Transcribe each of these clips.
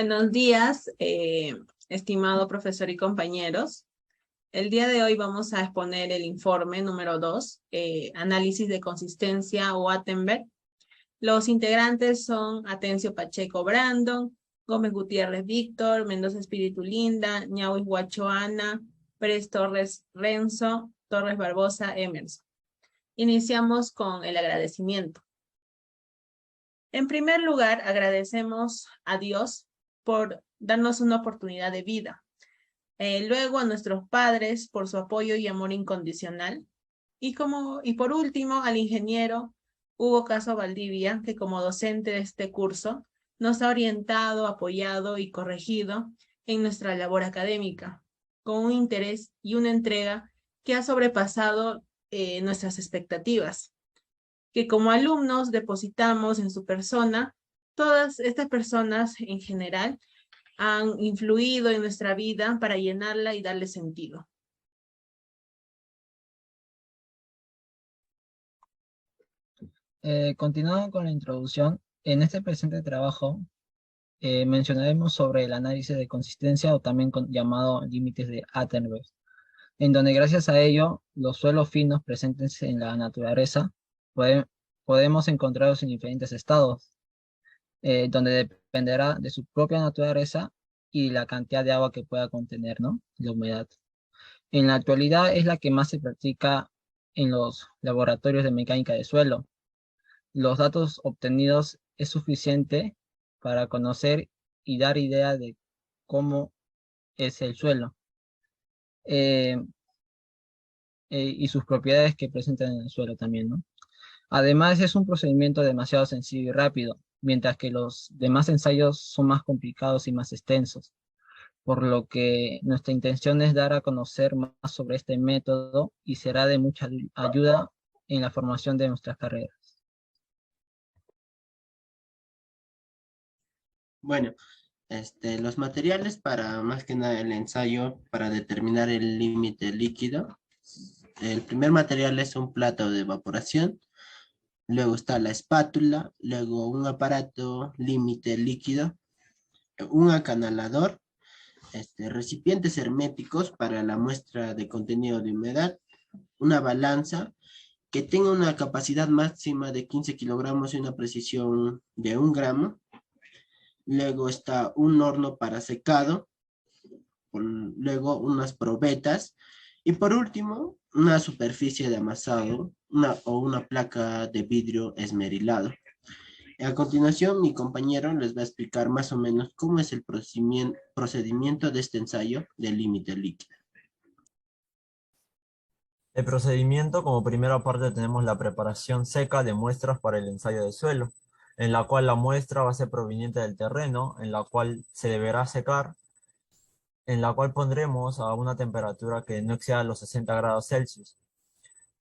Buenos días, estimado profesor y compañeros. El día de hoy vamos a exponer el informe número 2, análisis de consistencia o Attenberg. Los integrantes son Atencio Pacheco Brandon, Gómez Gutiérrez Víctor, Mendoza Espíritu Linda, Ñauis Guacho Ana, Pérez Torres Renzo, Torres Barbosa Emerson. Iniciamos con el agradecimiento. En primer lugar, agradecemos a Dios por darnos una oportunidad de vida. Luego a nuestros padres por su apoyo y amor incondicional. Y por último, al ingeniero Hugo Caso Valdivia, que como docente de este curso nos ha orientado, apoyado y corregido en nuestra labor académica, con un interés y una entrega que ha sobrepasado nuestras expectativas, que como alumnos depositamos en su persona. Todas estas personas en general han influido en nuestra vida para llenarla y darle sentido. Continuando con la introducción, en este presente trabajo mencionaremos sobre el análisis de consistencia o también llamado límites de Attenberg, en donde gracias a ello los suelos finos presentes en la naturaleza podemos encontrarlos en diferentes estados, donde dependerá de su propia naturaleza y la cantidad de agua que pueda contener, ¿no? La humedad. En la actualidad es la que más se practica en los laboratorios de mecánica de suelo. Los datos obtenidos es suficiente para conocer y dar idea de cómo es el suelo eh, y sus propiedades que presentan en el suelo también, ¿no? Además, es un procedimiento demasiado sencillo y rápido, mientras que los demás ensayos son más complicados y más extensos, por lo que nuestra intención es dar a conocer más sobre este método y será de mucha ayuda en la formación de nuestras carreras. Bueno, los materiales para más que nada el ensayo para determinar el límite líquido. El primer material es un plato de evaporación, luego está la espátula, luego un aparato límite líquido, un acanalador, recipientes herméticos para la muestra de contenido de humedad, una balanza que tenga una capacidad máxima de 15 kilogramos y una precisión de 1 gramo. Luego está un horno para secado, luego unas probetas y por último una superficie de amasado o una placa de vidrio esmerilado. A continuación mi compañero les va a explicar más o menos cómo es el procedimiento de este ensayo del límite líquido. El procedimiento, como primera parte tenemos la preparación seca de muestras para el ensayo de suelo, en la cual la muestra va a ser proveniente del terreno, en la cual se deberá secar, en la cual pondremos a una temperatura que no exceda los 60 grados Celsius.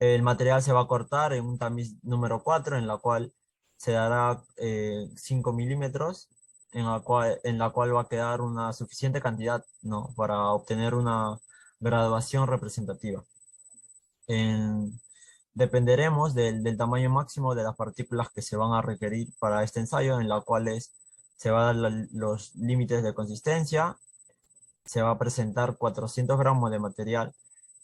El material se va a cortar en un tamiz número 4, en la cual se dará 5 milímetros, en la cual va a quedar una suficiente cantidad, ¿no?, para obtener una graduación representativa. Dependeremos del tamaño máximo de las partículas que se van a requerir para este ensayo, en la cual se va a dar los límites de consistencia. Se va a presentar 400 gramos de material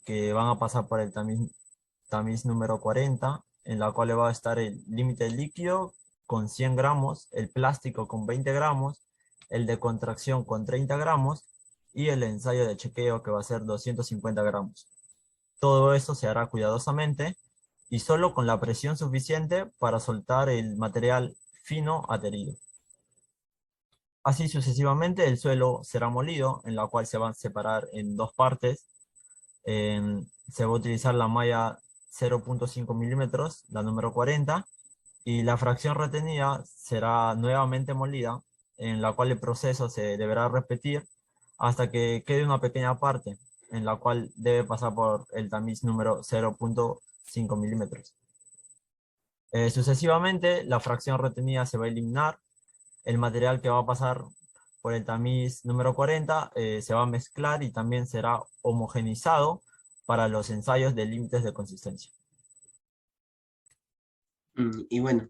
que van a pasar por el tamiz número 40, en la cual va a estar el límite líquido con 100 gramos, el plástico con 20 gramos, el de contracción con 30 gramos y el ensayo de chequeo que va a ser 250 gramos. Todo esto se hará cuidadosamente y solo con la presión suficiente para soltar el material fino adherido. Así sucesivamente el suelo será molido, en la cual se van a separar en dos partes. Se va a utilizar la malla 0.5 milímetros, la número 40, y la fracción retenida será nuevamente molida, en la cual el proceso se deberá repetir hasta que quede una pequeña parte, en la cual debe pasar por el tamiz número 0.5 milímetros. Sucesivamente, la fracción retenida se va a eliminar. El material que va a pasar por el tamiz número 40 se va a mezclar y también será homogenizado para los ensayos de límites de consistencia. Y bueno,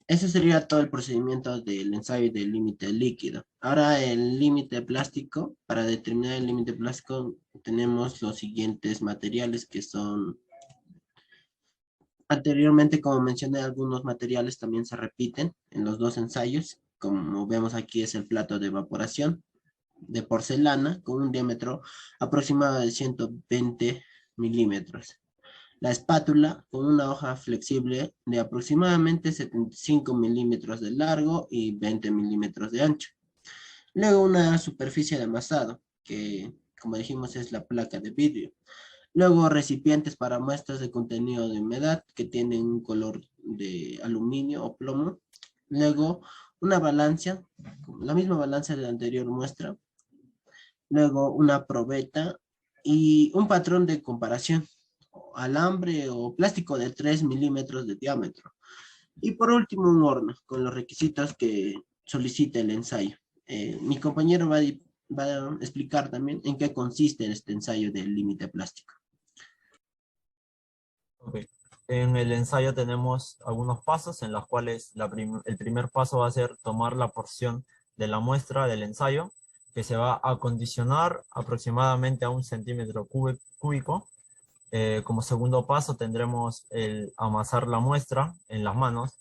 Ese sería todo el procedimiento del ensayo del límite líquido. Ahora el límite plástico, para determinar el límite plástico tenemos los siguientes materiales que son, anteriormente como mencioné, algunos materiales también se repiten en los dos ensayos. Como vemos aquí es el plato de evaporación de porcelana con un diámetro aproximado de 120 milímetros. La espátula con una hoja flexible de aproximadamente 75 milímetros de largo y 20 milímetros de ancho. Luego una superficie de amasado, que como dijimos es la placa de vidrio. Luego recipientes para muestras de contenido de humedad que tienen un color de aluminio o plomo. Luego una balanza, la misma balanza de la anterior muestra. Luego una probeta y un patrón de comparación, alambre o plástico de 3 milímetros de diámetro. Y por último, un horno con los requisitos que solicita el ensayo. Mi compañero va a explicar también en qué consiste este ensayo del límite plástico. Ok. En el ensayo tenemos algunos pasos en los cuales el primer paso va a ser tomar la porción de la muestra del ensayo, que se va a acondicionar aproximadamente a 1 centímetro cúbico. Como segundo paso tendremos el amasar la muestra en las manos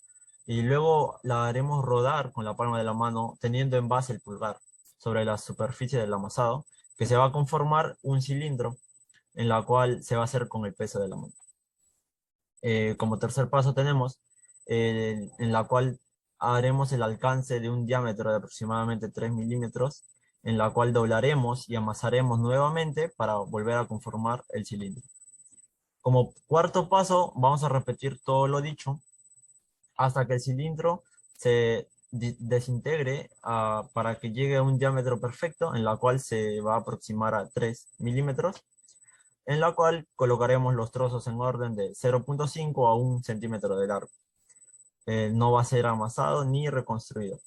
y luego la haremos rodar con la palma de la mano teniendo en base el pulgar sobre la superficie del amasado, que se va a conformar un cilindro en la cual se va a hacer con el peso de la mano. Como tercer paso tenemos en la cual haremos el alcance de un diámetro de aproximadamente 3 milímetros, en la cual doblaremos y amasaremos nuevamente para volver a conformar el cilindro. Como cuarto paso, vamos a repetir todo lo dicho hasta que el cilindro se desintegre para que llegue a un diámetro perfecto, en la cual se va a aproximar a 3 milímetros, en la cual colocaremos los trozos en orden de 0.5 a 1 centímetro de largo. No va a ser amasado ni reconstruido.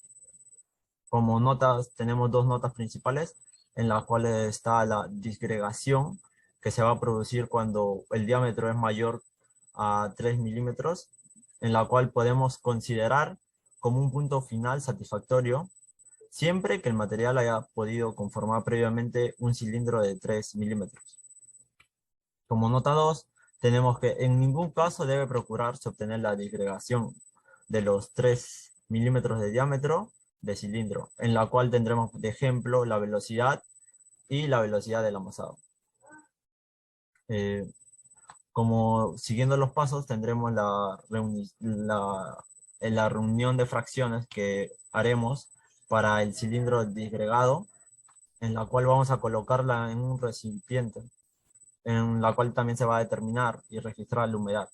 Como notas, tenemos dos notas principales, en las cuales está la disgregación, que se va a producir cuando el diámetro es mayor a 3 milímetros, en la cual podemos considerar como un punto final satisfactorio, siempre que el material haya podido conformar previamente un cilindro de 3 milímetros. Como nota 2, tenemos que en ningún caso debe procurarse obtener la disgregación de los 3 milímetros de diámetro de cilindro, en la cual tendremos de ejemplo la velocidad y la velocidad del amasado. Como siguiendo los pasos tendremos la reunión de fracciones que haremos para el cilindro disgregado, en la cual vamos a colocarla en un recipiente, en la cual también se va a determinar y registrar la humedad.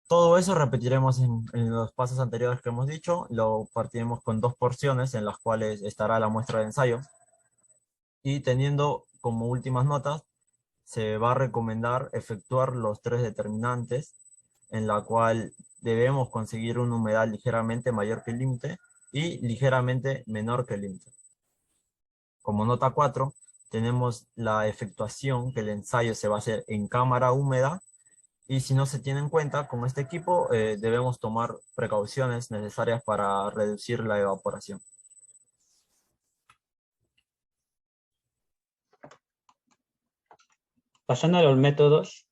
Todo eso repetiremos en los pasos anteriores que hemos dicho, lo partiremos con dos porciones en las cuales estará la muestra de ensayo, y teniendo como últimas notas, se va a recomendar efectuar los 3 determinantes, en la cual debemos conseguir una humedad ligeramente mayor que el límite y ligeramente menor que el límite. Como nota 4, tenemos la efectuación, que el ensayo se va a hacer en cámara húmeda, y si no se tiene en cuenta con este equipo, debemos tomar precauciones necesarias para reducir la evaporación. Pasando a los métodos,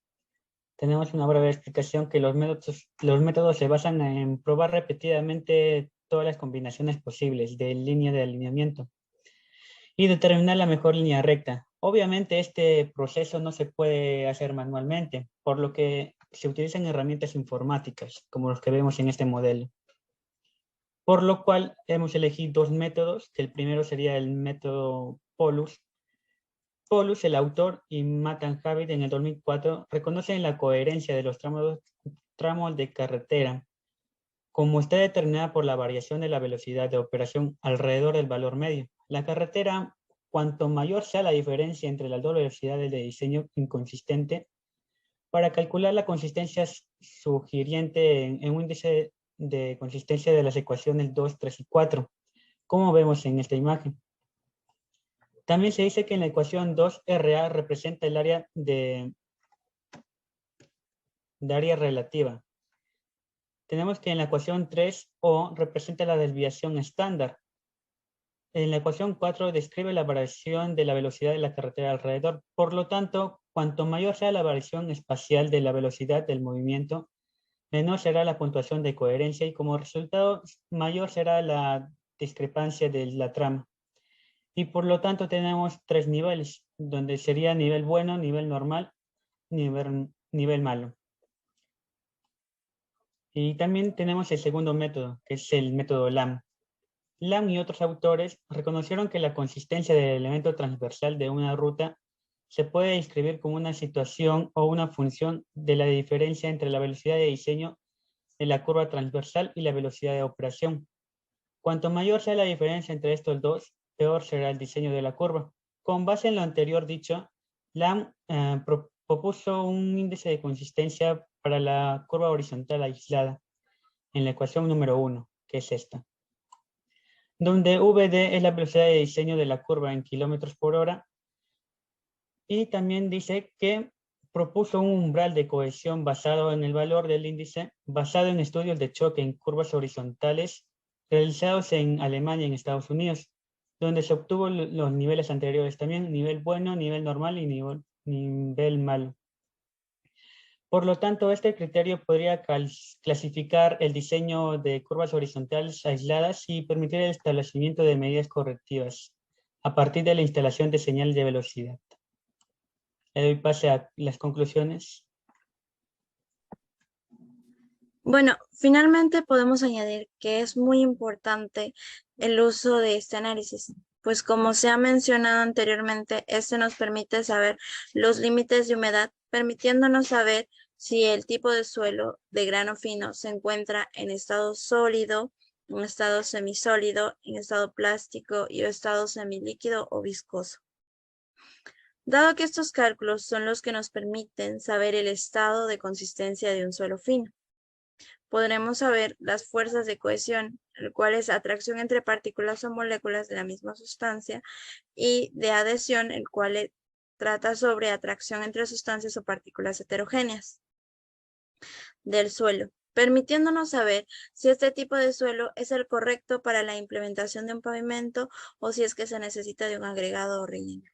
tenemos una breve explicación que los métodos se basan en probar repetidamente todas las combinaciones posibles de línea de alineamiento y determinar la mejor línea recta. Obviamente este proceso no se puede hacer manualmente, por lo que se utilizan herramientas informáticas, como los que vemos en este modelo. Por lo cual hemos elegido dos métodos, que el primero sería el método Polus. Polus, el autor, y Matan Javid en el 2004 reconocen la coherencia de los tramos de carretera, como está determinada por la variación de la velocidad de operación alrededor del valor medio. La carretera, cuanto mayor sea la diferencia entre las dos velocidades de diseño inconsistente, para calcular la consistencia sugiriente en un índice de consistencia de las ecuaciones 2, 3 y 4, como vemos en esta imagen. También se dice que en la ecuación 2, RA representa el área de área relativa. tenemos que en la ecuación 3O representa la desviación estándar. En la ecuación 4 describe la variación de la velocidad de la carretera alrededor. Por lo tanto, cuanto mayor sea la variación espacial de la velocidad del movimiento, menor será la puntuación de coherencia y como resultado mayor será la discrepancia de la trama. Y por lo tanto tenemos 3 niveles, donde sería nivel bueno, nivel normal, nivel malo. Y también tenemos el segundo método, que es el método LAM. LAM y otros autores reconocieron que la consistencia del elemento transversal de una ruta se puede describir como una situación o una función de la diferencia entre la velocidad de diseño de la curva transversal y la velocidad de operación. Cuanto mayor sea la diferencia entre estos dos, peor será el diseño de la curva. Con base en lo anterior dicho, Lam propuso un índice de consistencia para la curva horizontal aislada en la ecuación número 1, que es esta, donde VD es la velocidad de diseño de la curva en kilómetros por hora, y también dice que propuso un umbral de cohesión basado en el valor del índice, basado en estudios de choque en curvas horizontales realizados en Alemania y en Estados Unidos, donde se obtuvo los niveles anteriores también, nivel bueno, nivel normal y nivel malo. Por lo tanto, este criterio podría clasificar el diseño de curvas horizontales aisladas y permitir el establecimiento de medidas correctivas a partir de la instalación de señales de velocidad. Le doy pase a las conclusiones. Bueno, finalmente podemos añadir que es muy importante el uso de este análisis, pues como se ha mencionado anteriormente, este nos permite saber los límites de humedad, permitiéndonos saber si el tipo de suelo de grano fino se encuentra en estado sólido, en estado semisólido, en estado plástico y estado semilíquido o viscoso. Dado que estos cálculos son los que nos permiten saber el estado de consistencia de un suelo fino, podremos saber las fuerzas de cohesión, el cual es atracción entre partículas o moléculas de la misma sustancia, y de adhesión, el cual trata sobre atracción entre sustancias o partículas heterogéneas del suelo, permitiéndonos saber si este tipo de suelo es el correcto para la implementación de un pavimento o si es que se necesita de un agregado o relleno.